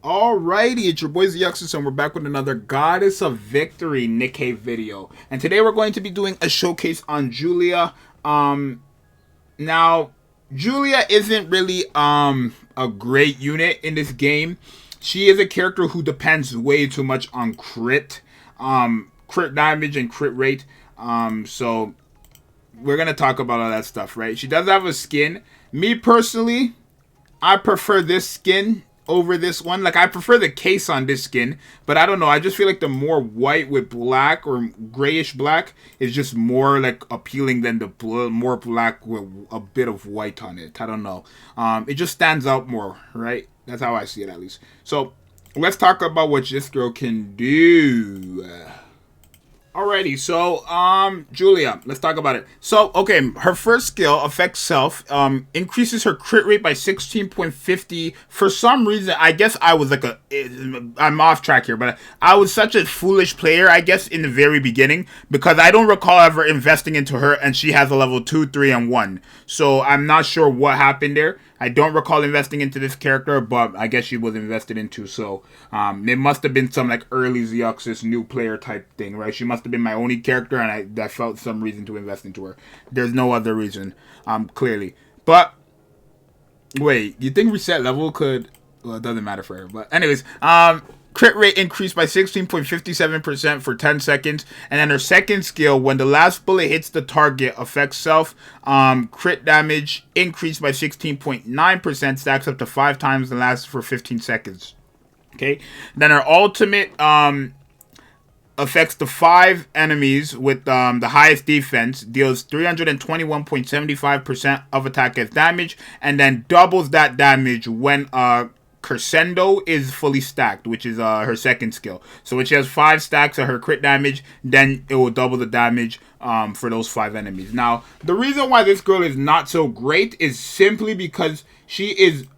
Alrighty, it's your boys the Yuxus, and we're back with another Goddess of Victory Nikke video. And today we're going to be doing a showcase on Julia. Now, Julia isn't really a great unit in this game. She is a character who depends way too much on crit damage and crit rate. So we're gonna talk about all that stuff, right? She does have a skin. Me personally, I prefer this skin over this one. Like, I prefer the case on this skin, but I don't know, I just feel like the more white with black or grayish black is just more like appealing than the more black with a bit of white on it. I don't know, it just stands out more, right? That's how I see it, at least. So let's talk about what this girl can do. Alrighty, so Julia, let's talk about it. So, okay, her first skill, Affect Self, increases her crit rate by 16.50. For some reason, I guess I was like I'm off track here, but I was such a foolish player, I guess, in the very beginning, because I don't recall ever investing into her, and she has a level 2, 3, and 1. So I'm not sure what happened there. I don't recall investing into this character, but I guess she was invested into, so it must have been some like early Zeuxis new player type thing, right? She must have been my only character, and I felt some reason to invest into her. There's no other reason, clearly. But wait, you think reset level could? Well, it doesn't matter for her. But anyways, crit rate increased by 16.57% for 10 seconds. And then her second skill, when the last bullet hits the target, Affect Self, crit damage increased by 16.9%, stacks up to 5 times and lasts for 15 seconds. Okay. Then her ultimate affects the 5 enemies with the highest defense, deals 321.75% of attack as damage, and then doubles that damage when Crescendo is fully stacked, which is her second skill. So when she has 5 stacks of her crit damage, then it will double the damage for those 5 enemies. Now, the reason why this girl is not so great is simply because she is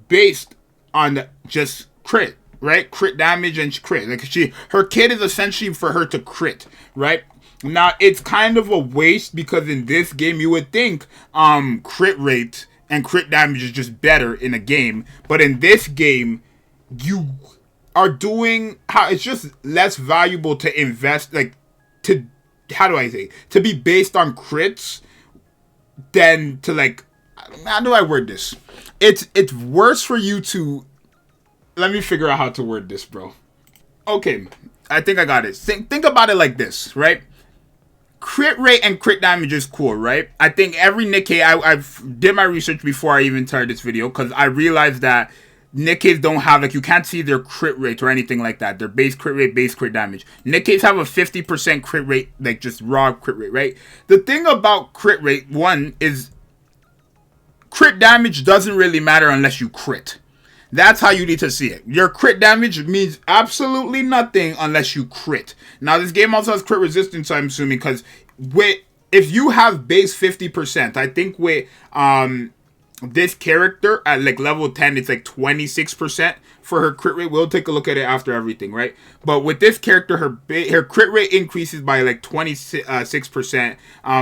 based on just crit, right? Crit damage and crit. Like, her kit is essentially for her to crit, right? Now, it's kind of a waste because in this game, you would think crit rate and crit damage is just better in a game. But in this game, you are doing it's just less valuable to invest, like, to, how do I say, to be based on crits than to, like, how do I word this? It's worse for you to, let me figure out how to word this, bro. Okay, I think I got it. Think about it like this, right? Crit rate and crit damage is cool, right? I think every Nikke, I've did my research before I even started this video, because I realized that Nikkes don't have, like, you can't see their crit rate or anything like that. Their base crit rate, base crit damage. Nikkes have a 50% crit rate, like just raw crit rate, right? The thing about crit rate, one, is crit damage doesn't really matter unless you crit. That's how you need to see it. Your crit damage means absolutely nothing unless you crit. Now, this game also has crit resistance, I'm assuming, because if you have base 50%, I think with this character at like level 10, it's like 26% for her crit rate. We'll take a look at it after everything, right? But with this character, her crit rate increases by like 26%,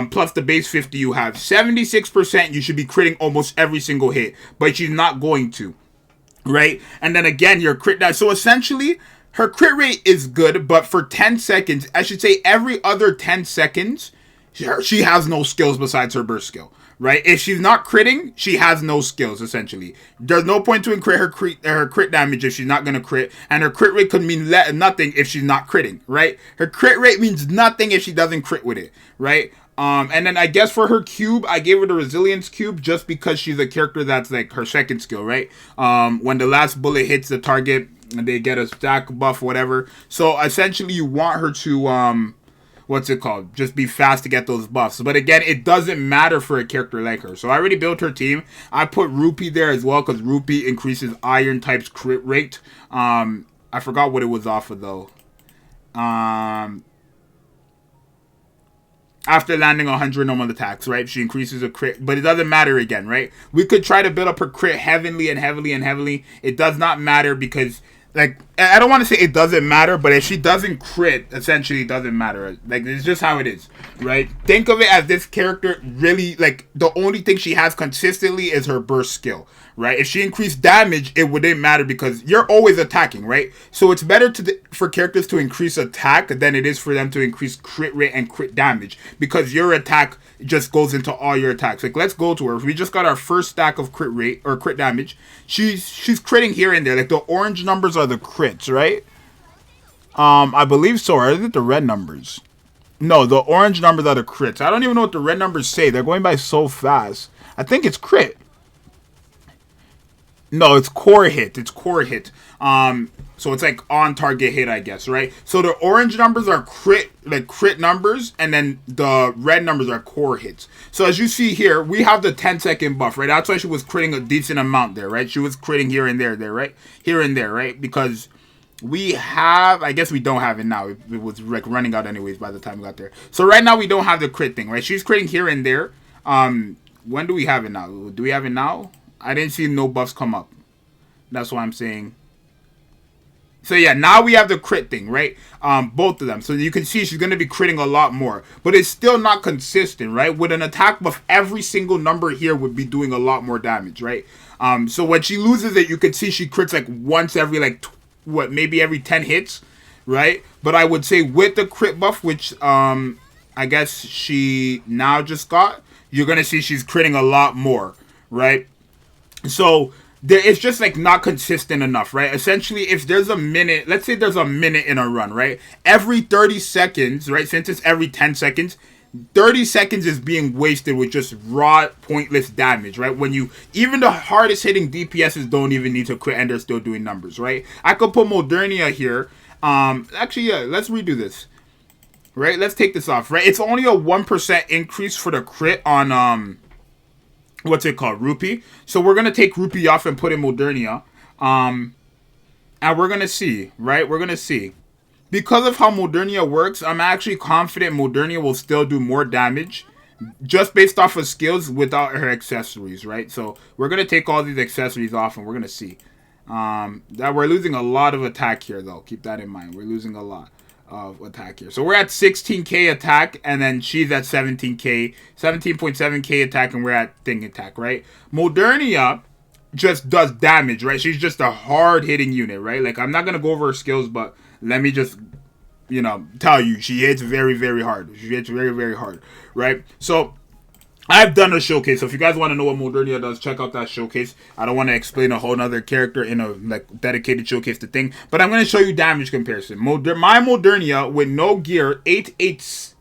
plus the base 50 you have. 76%, you should be critting almost every single hit, but she's not going to. Right? And then again, your crit damage. So essentially, her crit rate is good, but for 10 seconds, I should say every other 10 seconds, she has no skills besides her burst skill. Right? If she's not critting, she has no skills, essentially. There's no point to increase her crit damage if she's not going to crit. And her crit rate could mean nothing if she's not critting. Right? Her crit rate means nothing if she doesn't crit with it. Right? And then I guess for her cube, I gave her the resilience cube just because she's a character that's like her second skill, right? When the last bullet hits the target, and they get a stack buff, whatever. So essentially, you want her to what's it called? Just be fast to get those buffs. But again, it doesn't matter for a character like her. So I already built her team. I put Rupee there as well because Rupee increases Iron type's crit rate. I forgot what it was off of though. After landing 100 normal attacks, right? She increases her crit, but it doesn't matter again, right? We could try to build up her crit heavily and heavily and heavily. It does not matter because, like, I don't want to say it doesn't matter, but if she doesn't crit, essentially it doesn't matter. Like, it's just how it is, right? Think of it as this character really, like, the only thing she has consistently is her burst skill, right? If she increased damage, it wouldn't matter because you're always attacking, right? So it's better for characters to increase attack than it is for them to increase crit rate and crit damage, because your attack just goes into all your attacks. Like, let's go to her. We just got our first stack of crit rate or crit damage. She's critting here and there. Like, the orange numbers are the crits, right? I believe so. Or is it the red numbers? No, the orange numbers are the crits. I don't even know what the red numbers say. They're going by so fast. I think it's crit. No, it's core hit. It's core hit. So it's like on target hit, I guess, right? So the orange numbers are crit numbers, and then the red numbers are core hits. So as you see here, we have the 10-second buff, right? That's why she was critting a decent amount there, right? She was critting here and there, right? Here and there, right? Because we have, I guess we don't have it now. It was like running out anyways by the time we got there. So right now we don't have the crit thing, right? She's critting here and there. When do we have it now? Do we have it now? I didn't see no buffs come up. That's what I'm saying. So yeah, now we have the crit thing, right? Both of them. So you can see she's going to be critting a lot more. But it's still not consistent, right? With an attack buff, every single number here would be doing a lot more damage, right? So when she loses it, you can see she crits like once every like, maybe every 10 hits, right? But I would say with the crit buff, which I guess she now just got, you're going to see she's critting a lot more, right? So it's just like not consistent enough, right? Essentially, if there's a minute, let's say there's a minute in a run, right? Every 30 seconds, right? Since it's every 10 seconds, 30 seconds is being wasted with just raw, pointless damage, right? When even the hardest hitting DPSs don't even need to crit and they're still doing numbers, right? I could put Modernia here. Actually, yeah, let's redo this, right? Let's take this off, right? It's only a 1% increase for the crit on, what's it called? Rupee. So we're going to take Rupee off and put in Modernia. And we're going to see, right? We're going to see. Because of how Modernia works, I'm actually confident Modernia will still do more damage just based off of skills without her accessories, right? So we're going to take all these accessories off and we're going to see. That we're losing a lot of attack here, though. Keep that in mind. We're losing a lot of attack here. So we're at 16k attack, and then she's at 17k, 17.7k attack, and we're at thing attack, right? Modernia just does damage, right? She's just a hard-hitting unit, right? Like, I'm not going to go over her skills, but let me just, tell you, she hits very, very hard. She hits very, very hard, right? So I've done a showcase, so if you guys want to know what Modernia does, check out that showcase. I don't want to explain a whole nother character in a dedicated showcase to thing, but I'm going to show you damage comparison. My Modernia with no gear, 888,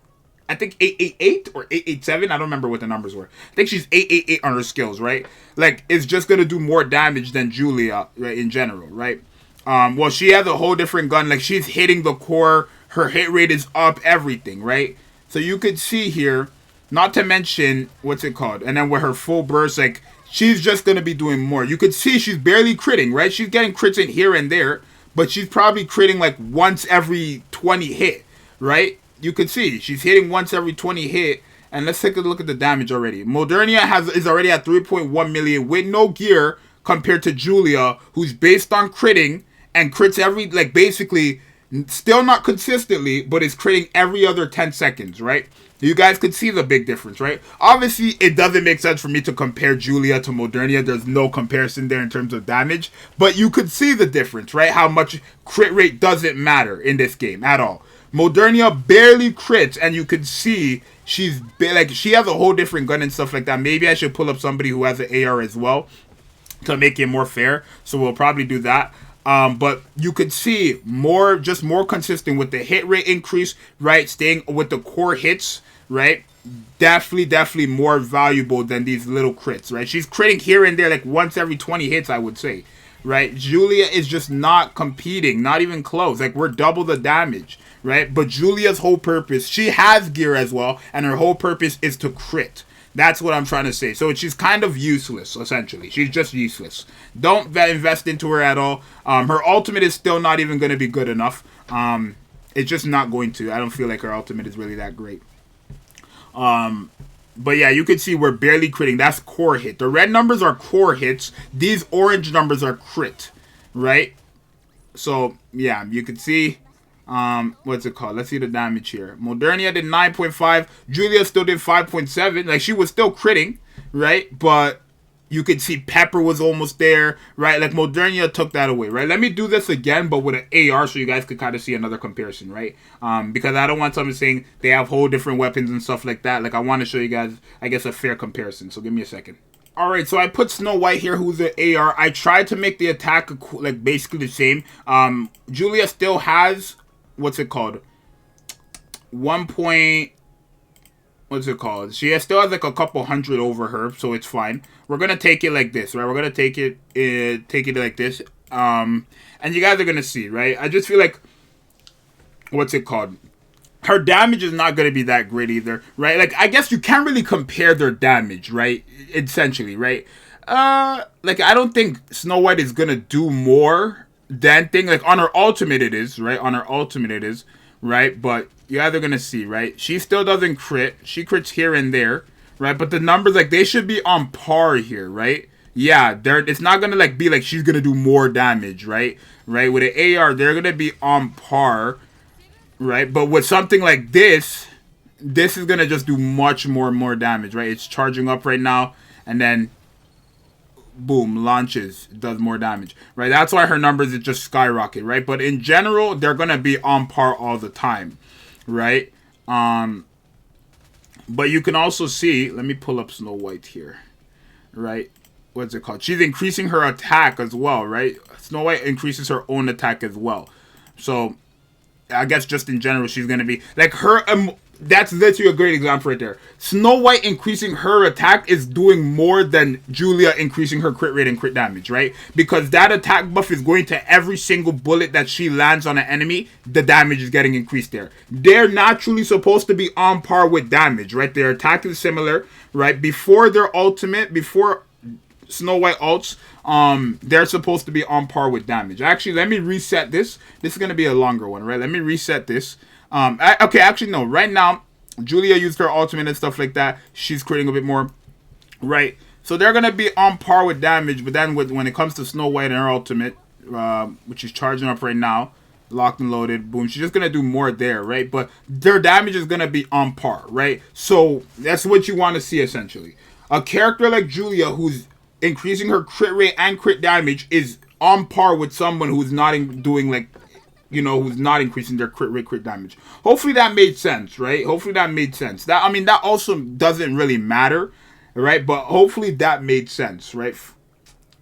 I think 888 or 887, I don't remember what the numbers were. I think she's 888 on her skills, right? Like, it's just going to do more damage than Julia, right, in general, right? Well, she has a whole different gun. Like, she's hitting the core, her hit rate is up, everything, right? So you could see here, not to mention, what's it called? And then with her full burst, like, she's just going to be doing more. You could see she's barely critting, right? She's getting crits in here and there, but she's probably critting like once every 20 hit, right? You could see she's hitting once every 20 hit. And let's take a look at the damage already. Modernia is already at 3.1 million with no gear compared to Julia, who's based on critting and crits every, like, basically, still not consistently, but is critting every other 10 seconds, right? You guys could see the big difference, right? Obviously, it doesn't make sense for me to compare Julia to Modernia. There's no comparison there in terms of damage. But you could see the difference, right? How much crit rate doesn't matter in this game at all. Modernia barely crits, and you could see she has a whole different gun and stuff like that. Maybe I should pull up somebody who has an AR as well to make it more fair. So we'll probably do that. But you could see more consistent with the hit rate increase, right? Staying with the core hits, right? Definitely more valuable than these little crits, right? She's critting here and there like once every 20 hits, I would say, right? Julia is just not competing, not even close. Like, we're double the damage, right? But Julia's whole purpose, she has gear as well, and her whole purpose is to crit. That's what I'm trying to say. So she's kind of useless, essentially. She's just useless. Don't invest into her at all. Her ultimate is still not even going to be good enough. It's just not going to. I don't feel like her ultimate is really that great. But yeah, you can see we're barely critting. That's core hit. The red numbers are core hits. These orange numbers are crit, right? So yeah, you can see what's it called? Let's see the damage here. Modernia did 9.5. Julia still did 5.7. Like, she was still critting, right? But you could see Pepper was almost there, right? Like, Modernia took that away, right? Let me do this again, but with an AR, so you guys could kind of see another comparison, right? Because I don't want someone saying they have whole different weapons and stuff like that. Like, I want to show you guys, I guess, a fair comparison. So give me a second. Alright, so I put Snow White here, who's an AR. I tried to make the attack, like, basically the same. Julia still has, what's it called? 1 point... What's it called? She still has, like, a couple hundred over her, so it's fine. We're gonna take it like this, right? We're gonna take it like this. And you guys are gonna see, right? I just feel like... What's it called? Her damage is not going to be that great either, right? Like, I guess you can't really compare their damage, right? Essentially, right? Like, I don't think Snow White is going to do more than thing. Like, on her ultimate it is, right? On her ultimate it is, right? But you guys are going to see, right? She still doesn't crit. She crits here and there, right? But the numbers, like, they should be on par here, right? Yeah, it's not going to, like, be like she's going to do more damage, right? Right? With an AR, they're going to be on par. Right, but with something like this is gonna just do much more damage, right? It's charging up right now, and then boom, launches, does more damage, right? That's why her numbers is just skyrocket, right? But in general, they're gonna be on par all the time, right? But you can also see, let me pull up Snow White here, right? What's it called? She's increasing her attack as well, right? Snow White increases her own attack as well, so I guess just in general, she's going to be... Like, her... that's literally a great example right there. Snow White increasing her attack is doing more than Julia increasing her crit rate and crit damage, right? Because that attack buff is going to every single bullet that she lands on an enemy. The damage is getting increased there. They're naturally supposed to be on par with damage, right? Their attack is similar, right? Before their ultimate, before Snow White ults, they're supposed to be on par with damage. Actually, let me reset this. This is going to be a longer one, right? Let me reset this. Okay, actually, no. Right now, Julia used her ultimate and stuff like that. She's critting a bit more, right? So they're going to be on par with damage, but then when it comes to Snow White and her ultimate, which is charging up right now, locked and loaded, boom, she's just going to do more there, right? But their damage is going to be on par, right? So that's what you want to see, essentially. A character like Julia, who's increasing her crit rate and crit damage, is on par with someone who's not doing, like, you know, who's not increasing their crit rate, crit damage. Hopefully that made sense, right? Hopefully that made sense. That, I mean, that also doesn't really matter, right? But hopefully that made sense, right?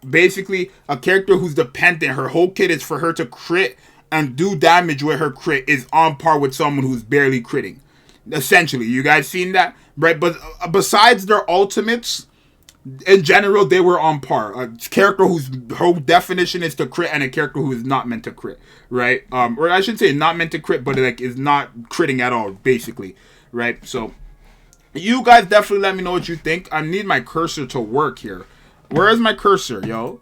Basically, a character who's dependent, her whole kit is for her to crit and do damage with her crit, is on par with someone who's barely critting. Essentially, you guys seen that, right? But besides their ultimates, in general, they were on par. A character whose whole definition is to crit, and a character who is not meant to crit, right? Or I should say not meant to crit, but like is not critting at all, basically, right? So you guys definitely let me know what you think. I need my cursor to work here. Where is my cursor, yo?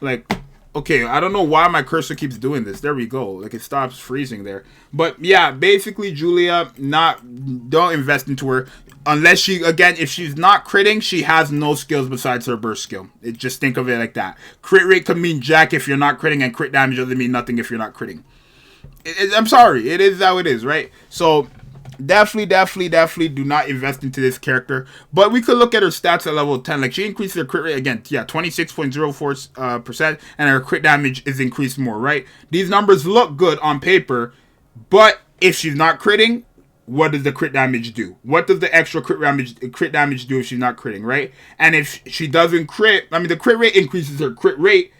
Like, okay, I don't know why my cursor keeps doing this. There we go. Like, it stops freezing there. But yeah, basically, Julia, don't invest into her. Unless she, again, if she's not critting, she has no skills besides her burst skill. Just think of it like that. Crit rate could mean jack if you're not critting, and crit damage doesn't mean nothing if you're not critting. I'm sorry. It is how it is, right? So, definitely do not invest into this character. But we could look at her stats at level 10. Like, she increased her crit rate again. Yeah, 26.04%. And her crit damage is increased more, right? These numbers look good on paper. But if she's not critting, what does the crit damage do? What does the extra crit damage do if she's not critting, right? And if she doesn't crit, I mean, the crit rate increases her crit rate,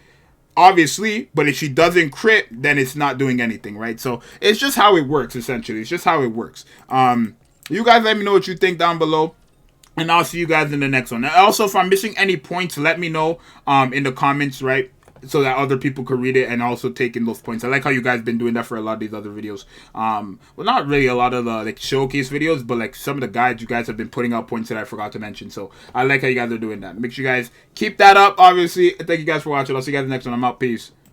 obviously, but if she doesn't crit, then it's not doing anything, right? So it's just how it works, essentially. It's just how it works. You guys let me know what you think down below, and I'll see you guys in the next one. Also, if I'm missing any points, let me know in the comments, right? So that other people could read it and also take in those points. I like how you guys been doing that for a lot of these other videos. Well, not really a lot of the like showcase videos, but like some of the guides you guys have been putting out points that I forgot to mention. So I like how you guys are doing that. Make sure you guys keep that up, obviously. Thank you guys for watching. I'll see you guys in the next one. I'm out. Peace.